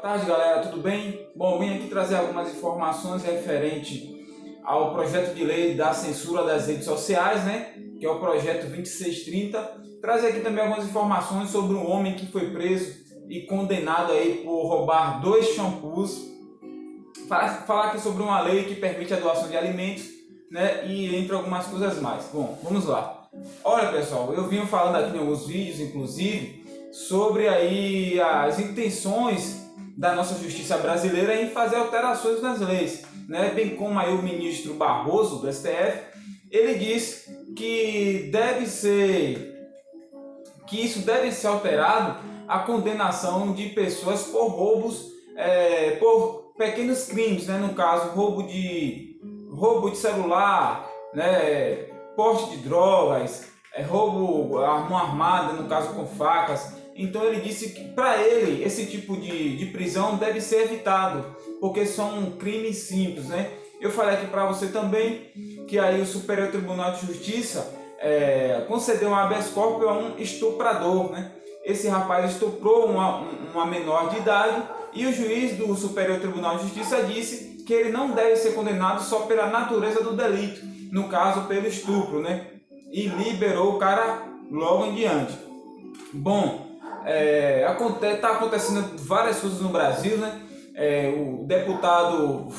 Tarde, galera, tudo bem? Bom, vim aqui trazer algumas informações referente ao projeto de lei da censura das redes sociais, né? Que é o projeto 2630. Trazer aqui também algumas informações sobre um homem que foi preso e condenado aí por roubar 2 shampoos. Falar aqui sobre uma lei que permite a doação de alimentos, né? E entre algumas coisas mais. Bom, vamos lá. Olha, pessoal, eu vinha falando aqui em alguns vídeos, inclusive, sobre aí as intenções da nossa justiça brasileira em fazer alterações nas leis, né? Bem como aí o ministro Barroso do STF, ele diz que isso deve ser alterado, a condenação de pessoas por roubos, por pequenos crimes, né? No caso, roubo de celular, né? Porte de drogas, roubo à mão armada, no caso com facas. Então ele disse que para ele esse tipo de prisão deve ser evitado, porque são crimes simples, né? Eu falei aqui para você também que aí o Superior Tribunal de Justiça concedeu um habeas corpus a um estuprador, né? Esse rapaz estuprou uma menor de idade e o juiz do Superior Tribunal de Justiça disse que ele não deve ser condenado só pela natureza do delito, no caso pelo estupro, né? E liberou o cara logo em diante. Bom, está acontecendo várias coisas no Brasil, né? O deputado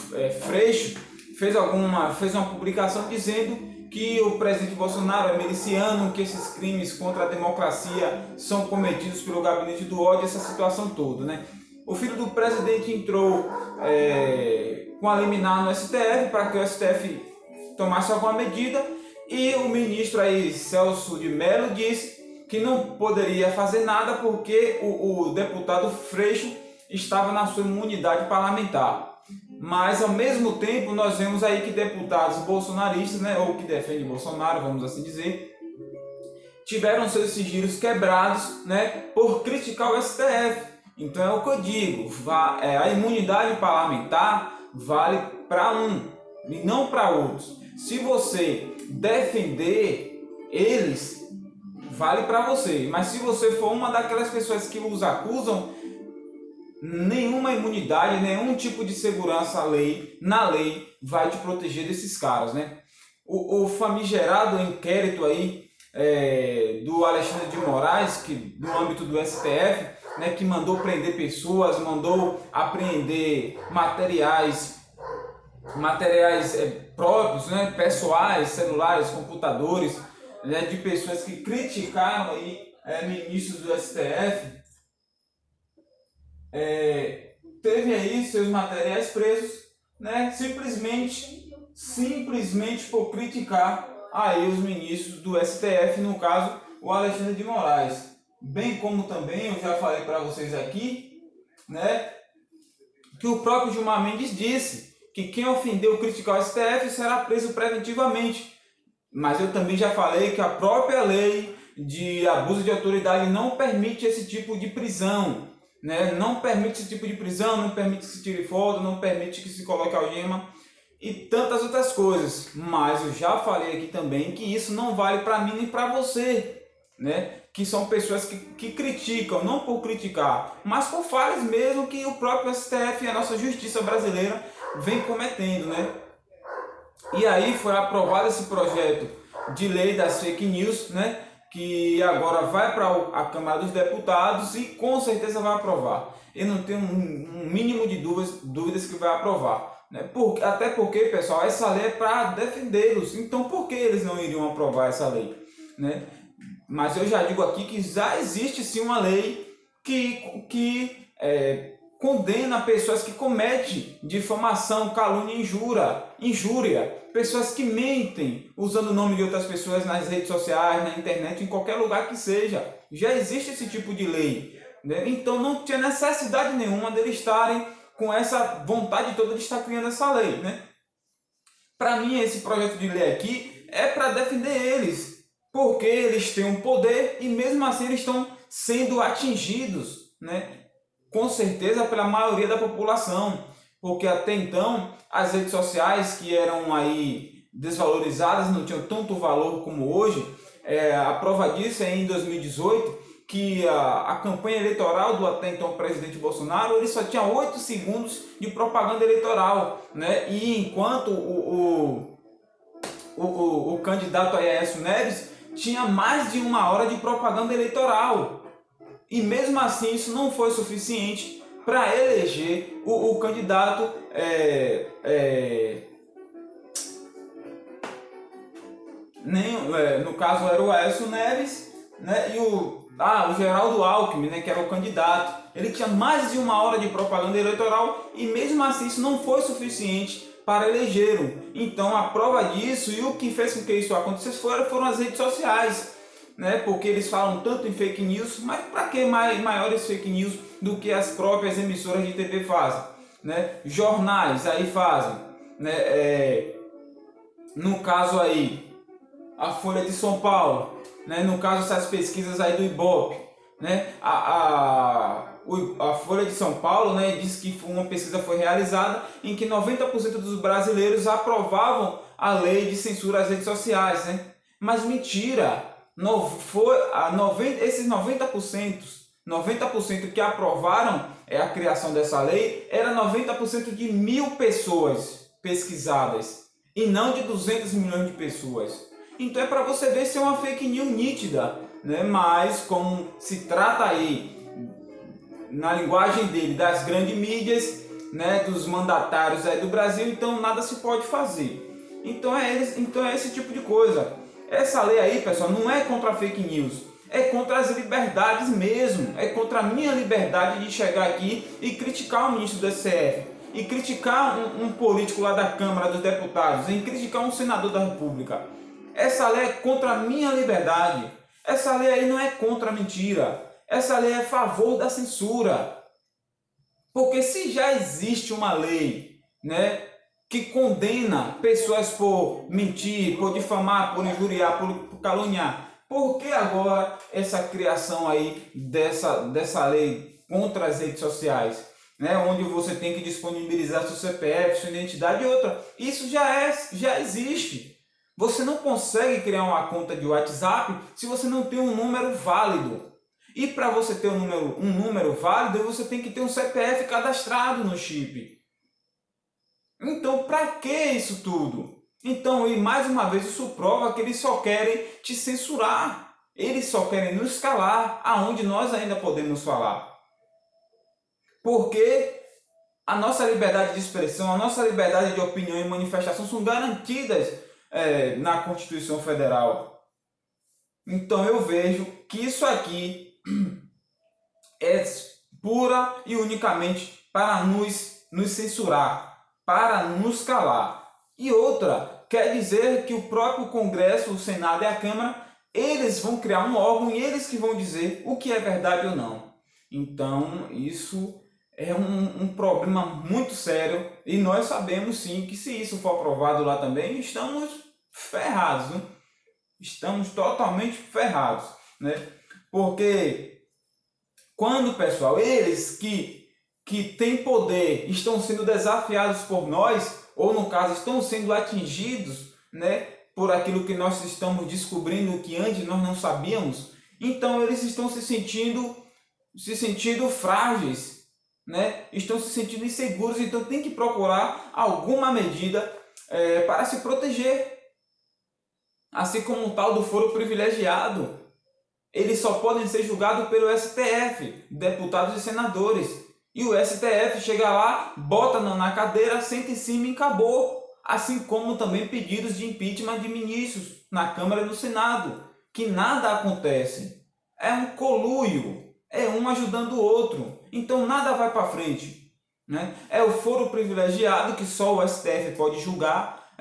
Freixo fez uma publicação dizendo que o presidente Bolsonaro é miliciano, que esses crimes contra a democracia são cometidos pelo gabinete do ódio, essa situação toda, né? O filho do presidente entrou com a liminar no STF para que o STF tomasse alguma medida, e o ministro aí, Celso de Mello, disse que não poderia fazer nada porque o deputado Freixo estava na sua imunidade parlamentar. Mas ao mesmo tempo nós vemos aí que deputados bolsonaristas, né, ou que defendem Bolsonaro, vamos assim dizer, tiveram seus sigilos quebrados, né, por criticar o STF. Então é o que eu digo, a imunidade parlamentar vale para um e não para outros. Se você defender eles, vale para você, mas se você for uma daquelas pessoas que os acusam, nenhuma imunidade, nenhum tipo de segurança na lei vai te proteger desses caras, né? O famigerado inquérito aí do Alexandre de Moraes, que no âmbito do STF, né, que mandou prender pessoas, mandou apreender materiais próprios, né, pessoais, celulares, computadores, né, de pessoas que criticaram aí ministros do STF, teve aí seus materiais presos, né, simplesmente por criticar aí os ministros do STF, no caso o Alexandre de Moraes. Bem como também eu já falei para vocês aqui, né, que o próprio Gilmar Mendes disse que quem ofendeu ou criticar o STF será preso preventivamente. Mas eu também já falei que a própria lei de abuso de autoridade não permite esse tipo de prisão, né? Não permite esse tipo de prisão, não permite que se tire foto, não permite que se coloque algema e tantas outras coisas. Mas eu já falei aqui também que isso não vale para mim nem para você, né? Que são pessoas que criticam, não por criticar, mas por falhas mesmo que o próprio STF e a nossa justiça brasileira vem cometendo, né? E aí foi aprovado esse projeto de lei das fake news, né? Que agora vai para a Câmara dos Deputados e com certeza vai aprovar. Eu não tenho um mínimo de dúvidas que vai aprovar, né? Até porque, pessoal, essa lei é para defendê-los. Então, por que eles não iriam aprovar essa lei, né? Mas eu já digo aqui que já existe sim uma lei que condena pessoas que cometem difamação, calúnia e injúria, pessoas que mentem usando o nome de outras pessoas nas redes sociais, na internet, em qualquer lugar que seja. Já existe esse tipo de lei, né? Então não tinha necessidade nenhuma deles estarem com essa vontade toda de estar criando essa lei, né? Para mim, esse projeto de lei aqui é para defender eles, porque eles têm um poder e mesmo assim eles estão sendo atingidos, né? Com certeza pela maioria da população, porque até então as redes sociais, que eram aí desvalorizadas, não tinham tanto valor como hoje, a prova disso é em 2018, que a campanha eleitoral do até então presidente Bolsonaro, ele só tinha 8 segundos de propaganda eleitoral, né? E enquanto o candidato Aécio Neves tinha mais de 1 hora de propaganda eleitoral. E mesmo assim isso não foi suficiente para eleger o candidato no caso era o Aécio Neves, né, e o Geraldo Alckmin, né, que era o candidato. Ele tinha mais de 1 hora de propaganda eleitoral e mesmo assim isso não foi suficiente para elegê-lo. Então a prova disso e o que fez com que isso acontecesse foram as redes sociais, né, porque eles falam tanto em fake news, mas para que maiores fake news do que as próprias emissoras de TV fazem, né? Jornais aí fazem, né? No caso aí a Folha de São Paulo, né? No caso essas pesquisas aí do Ibope, né? A Folha de São Paulo, né, diz que uma pesquisa foi realizada em que 90% dos brasileiros aprovavam a lei de censura às redes sociais, né? Mas mentira! Esses 90% que aprovaram a criação dessa lei era 90% de 1.000 pessoas pesquisadas e não de 200 milhões de pessoas. Então é para você ver se é uma fake news nítida, né? Mas como se trata aí, na linguagem dele, das grandes mídias, né, dos mandatários aí do Brasil, então nada se pode fazer. Então é esse tipo de coisa. Essa lei aí, pessoal, não é contra a fake news, é contra as liberdades mesmo, é contra a minha liberdade de chegar aqui e criticar o ministro do STF, e criticar um político lá da Câmara dos Deputados, e criticar um senador da República. Essa lei é contra a minha liberdade. Essa lei aí não é contra a mentira. Essa lei é a favor da censura. Porque se já existe uma lei, né, que condena pessoas por mentir, por difamar, por injuriar, por caluniar, por que agora essa criação aí dessa lei contra as redes sociais, né, onde você tem que disponibilizar seu CPF, sua identidade e outra? Isso já existe. Você não consegue criar uma conta de WhatsApp se você não tem um número válido. E para você ter um número válido, você tem que ter um CPF cadastrado no chip. Então, para que isso tudo? Então, e mais uma vez, isso prova que eles só querem te censurar. Eles só querem nos calar, aonde nós ainda podemos falar. Porque a nossa liberdade de expressão, a nossa liberdade de opinião e manifestação são garantidas na Constituição Federal. Então eu vejo que isso aqui é pura e unicamente para nos censurar, para nos calar. E outra, quer dizer que o próprio Congresso, o Senado e a Câmara, eles vão criar um órgão e eles que vão dizer o que é verdade ou não. Então isso é um problema muito sério e nós sabemos sim que se isso for aprovado lá também, estamos ferrados, né? Estamos totalmente ferrados, né? Porque quando, pessoal, eles que têm poder estão sendo desafiados por nós, ou no caso estão sendo atingidos, né, por aquilo que nós estamos descobrindo que antes nós não sabíamos, então eles estão se sentindo frágeis, né? Estão se sentindo inseguros, então tem que procurar alguma medida para se proteger. Assim como o tal do foro privilegiado, eles só podem ser julgados pelo STF, deputados e senadores. E o STF chega lá, bota na cadeira, senta em cima e acabou. Assim como também pedidos de impeachment de ministros na Câmara e no Senado, que nada acontece. É um conluio, é um ajudando o outro. Então nada vai para frente, né? É o foro privilegiado que só o STF pode julgar,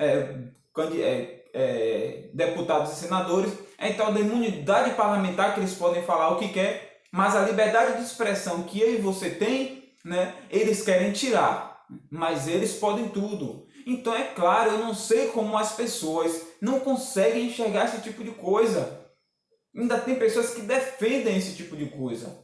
deputados e senadores, é tal da imunidade parlamentar que eles podem falar o que quer, mas a liberdade de expressão que eu e você tem, né, eles querem tirar, mas eles podem tudo. Então é claro, eu não sei como as pessoas não conseguem enxergar esse tipo de coisa. Ainda tem pessoas que defendem esse tipo de coisa.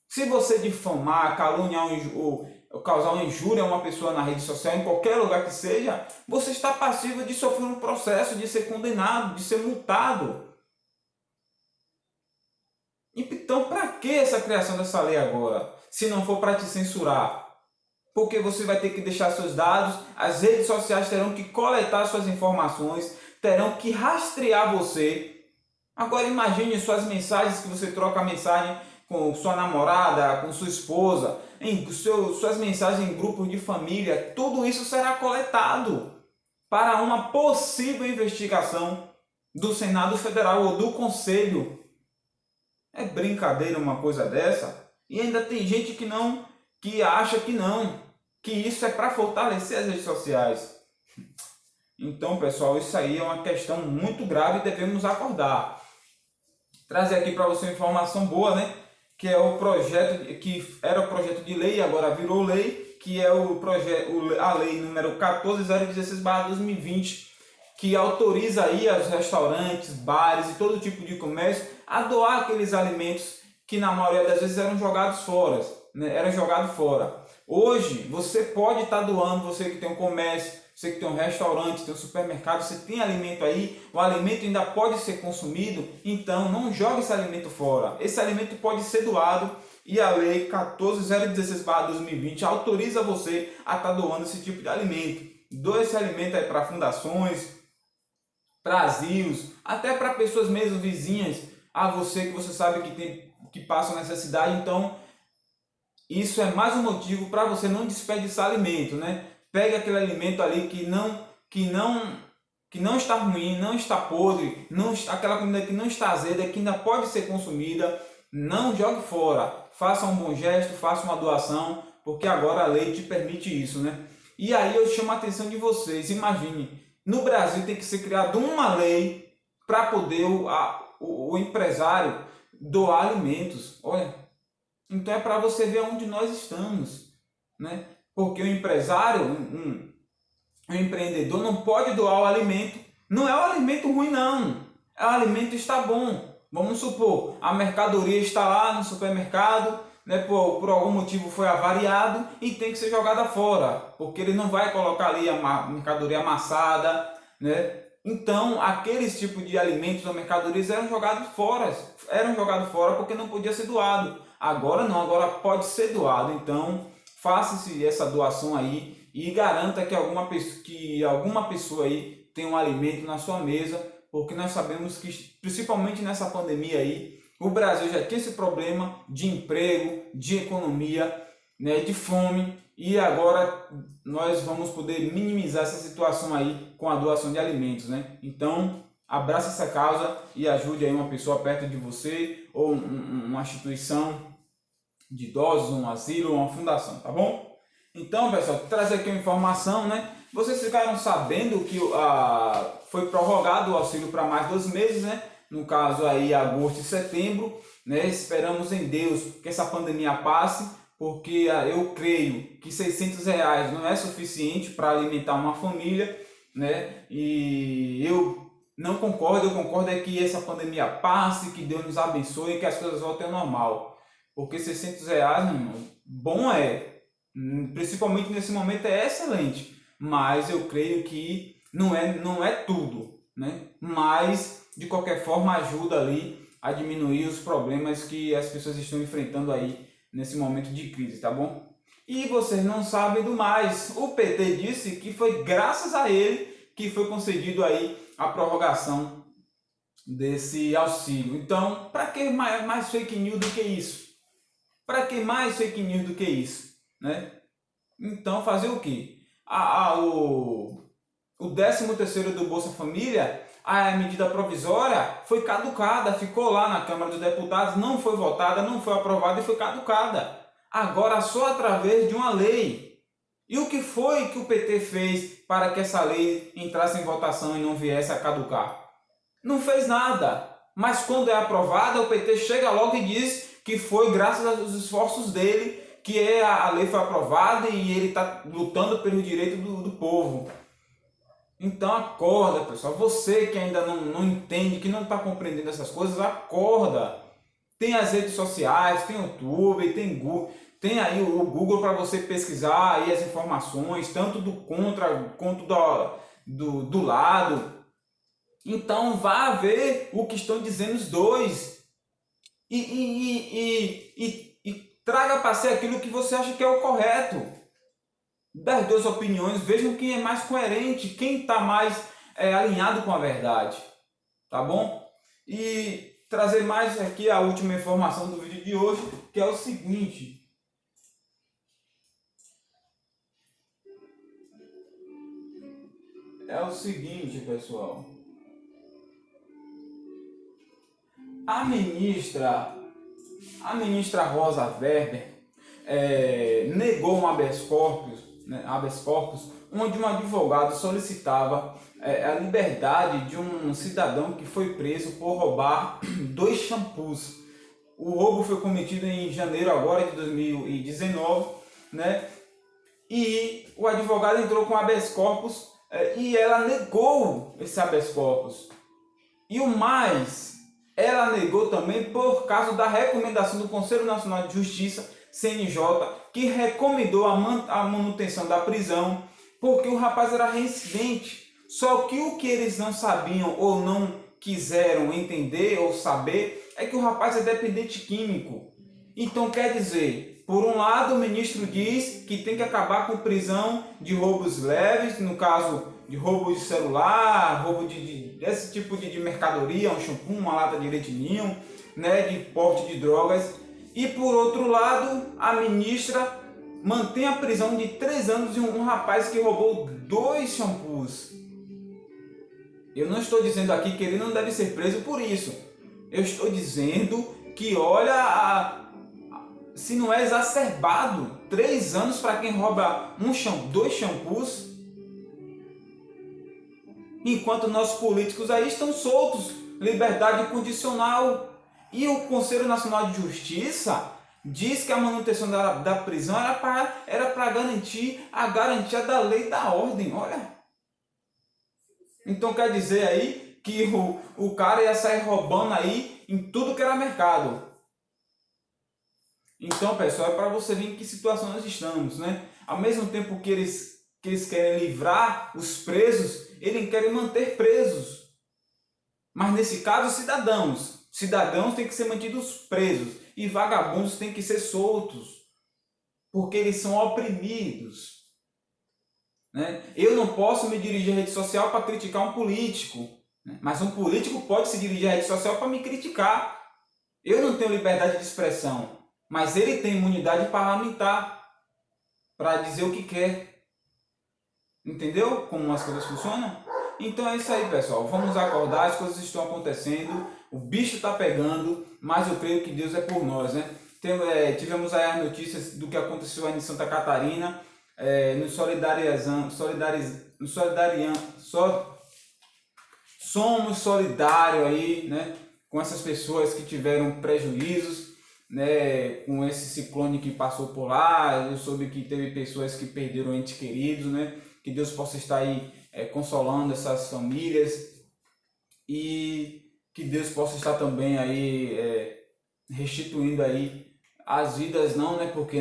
Se você difamar, caluniar ou causar uma injúria a uma pessoa na rede social, em qualquer lugar que seja, você está passível de sofrer um processo, de ser condenado, de ser multado. Então, para que essa criação dessa lei agora? Se não for para te censurar? Porque você vai ter que deixar seus dados, as redes sociais terão que coletar suas informações, terão que rastrear você. Agora imagine suas mensagens que você troca mensagem com sua namorada, com sua esposa, suas mensagens em grupos de família, tudo isso será coletado para uma possível investigação do Senado Federal ou do Conselho. É brincadeira uma coisa dessa? E ainda tem gente que acha que isso é para fortalecer as redes sociais. Então, pessoal, isso aí é uma questão muito grave e devemos acordar. Trazer aqui para você uma informação boa, né? Que é o projeto, que era o projeto de lei, agora virou lei, que é a lei número 14.016/2020, que autoriza aí aos restaurantes, bares e todo tipo de comércio a doar aqueles alimentos que na maioria das vezes eram jogados fora, né? Hoje você pode estar doando, você que tem um comércio, você que tem um restaurante, tem um supermercado, você tem alimento aí, o alimento ainda pode ser consumido, então não jogue esse alimento fora. Esse alimento pode ser doado e a lei 14.016/2020 autoriza você a estar doando esse tipo de alimento. Doe esse alimento aí para fundações, para asilos, até para pessoas mesmo vizinhas a você que você sabe que passam necessidade. Então isso é mais um motivo para você não desperdiçar alimento, né? Pegue aquele alimento ali que não está ruim, não está podre, aquela comida que não está azeda, que ainda pode ser consumida, não jogue fora. Faça um bom gesto, faça uma doação, porque agora a lei te permite isso, né? E aí eu chamo a atenção de vocês. Imagine, no Brasil tem que ser criada uma lei para poder o empresário doar alimentos. Olha, então é para você ver onde nós estamos, né? Porque o empresário, o empreendedor não pode doar o alimento. Não é o alimento ruim, não. É o alimento que está bom. Vamos supor, a mercadoria está lá no supermercado, né, por algum motivo foi avariado e tem que ser jogada fora, porque ele não vai colocar ali a mercadoria amassada, né? Então, aqueles tipos de alimentos ou mercadorias eram jogados fora porque não podia ser doado. Agora não, agora pode ser doado. Então, faça-se essa doação aí e garanta que alguma pessoa aí tem um alimento na sua mesa, porque nós sabemos que, principalmente nessa pandemia aí, o Brasil já tinha esse problema de emprego, de economia, né, de fome, e agora nós vamos poder minimizar essa situação aí com a doação de alimentos, né? Então, abrace essa causa e ajude aí uma pessoa perto de você, ou uma instituição de idosos, um asilo, uma fundação, tá bom? Então, pessoal, trazer aqui uma informação, né? Vocês ficaram sabendo que foi prorrogado o auxílio para mais 2 meses, né? No caso aí, agosto e setembro, né? Esperamos em Deus que essa pandemia passe, porque eu creio que R$ 600 não é suficiente para alimentar uma família, né? E eu concordo é que essa pandemia passe, que Deus nos abençoe e que as coisas voltem ao normal. Porque R$ 600, bom principalmente nesse momento é excelente, mas eu creio que não é tudo, né? Mas de qualquer forma ajuda ali a diminuir os problemas que as pessoas estão enfrentando aí nesse momento de crise, tá bom? E vocês não sabem do mais, o PT disse que foi graças a ele que foi concedido aí a prorrogação desse auxílio. Então, para que mais fake news do que isso? Para que mais fake news do que isso, né? Então, fazer o quê? O 13º do Bolsa Família, a medida provisória foi caducada, ficou lá na Câmara dos Deputados, não foi votada, não foi aprovada e foi caducada. Agora só através de uma lei. E o que foi que o PT fez para que essa lei entrasse em votação e não viesse a caducar? Não fez nada. Mas quando é aprovada, o PT chega logo e diz que foi graças aos esforços dele que a lei foi aprovada e ele está lutando pelo direito do povo. Então acorda, pessoal. Você que ainda não entende, que não está compreendendo essas coisas, acorda. Tem as redes sociais, tem o YouTube, tem Google, tem aí o Google para você pesquisar aí as informações, tanto do contra quanto do lado. Então vá ver o que estão dizendo os dois. e traga para si aquilo que você acha que é o correto. Das duas opiniões, vejam quem é mais coerente, quem está mais alinhado com a verdade, tá bom? E trazer mais aqui a última informação do vídeo de hoje, que é o seguinte. Pessoal. A ministra Rosa Weber negou um habeas corpus, onde um advogado solicitava a liberdade de um cidadão que foi preso por roubar 2 shampoos. O roubo foi cometido em janeiro agora de 2019, né? E o advogado entrou com habeas corpus e ela negou esse habeas corpus. E o mais, ela negou também por causa da recomendação do Conselho Nacional de Justiça, CNJ, que recomendou a manutenção da prisão, porque o rapaz era reincidente. Só que o que eles não sabiam ou não quiseram entender ou saber é que o rapaz é dependente químico. Então quer dizer, por um lado o ministro diz que tem que acabar com prisão de roubos leves, no caso de roubo de celular, roubo desse tipo de mercadoria, um shampoo, uma lata de leite ninho, né, de porte de drogas. E por outro lado, a ministra mantém a prisão de 3 anos de um rapaz que roubou 2 shampoos. Eu não estou dizendo aqui que ele não deve ser preso por isso. Eu estou dizendo que, olha, se não é exacerbado, 3 anos para quem rouba 2 shampoos, enquanto nossos políticos aí estão soltos, liberdade condicional. E o Conselho Nacional de Justiça diz que a manutenção da prisão era para garantir a garantia da lei e da ordem, olha. Então quer dizer aí que o cara ia sair roubando aí em tudo que era mercado. Então, pessoal, é para você ver em que situação nós estamos, né? Ao mesmo tempo que eles querem livrar os presos, eles querem manter presos. Mas nesse caso, cidadãos têm que ser mantidos presos e vagabundos têm que ser soltos, porque eles são oprimidos, né? Eu não posso me dirigir à rede social para criticar um político, né? Mas um político pode se dirigir à rede social para me criticar. Eu não tenho liberdade de expressão, mas ele tem imunidade parlamentar para dizer o que quer. Entendeu como as coisas funcionam? Então é isso aí, pessoal. Vamos acordar, as coisas estão acontecendo, o bicho está pegando, mas eu creio que Deus é por nós, né? Tivemos aí as notícias do que aconteceu aí em Santa Catarina, somos solidários aí, né, com essas pessoas que tiveram prejuízos, né, com esse ciclone que passou por lá. Eu soube que teve pessoas que perderam entes queridos, né? Que Deus possa estar aí consolando essas famílias e que Deus possa estar também aí restituindo aí as vidas, não, né? Porque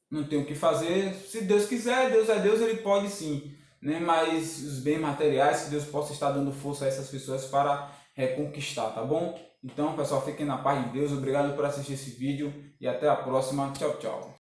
não tem o que fazer. Se Deus quiser, Deus é Deus, Ele pode sim, né? Mas os bens materiais, que Deus possa estar dando força a essas pessoas para reconquistar, tá bom? Então, pessoal, fiquem na paz de Deus. Obrigado por assistir esse vídeo e até a próxima. Tchau, tchau.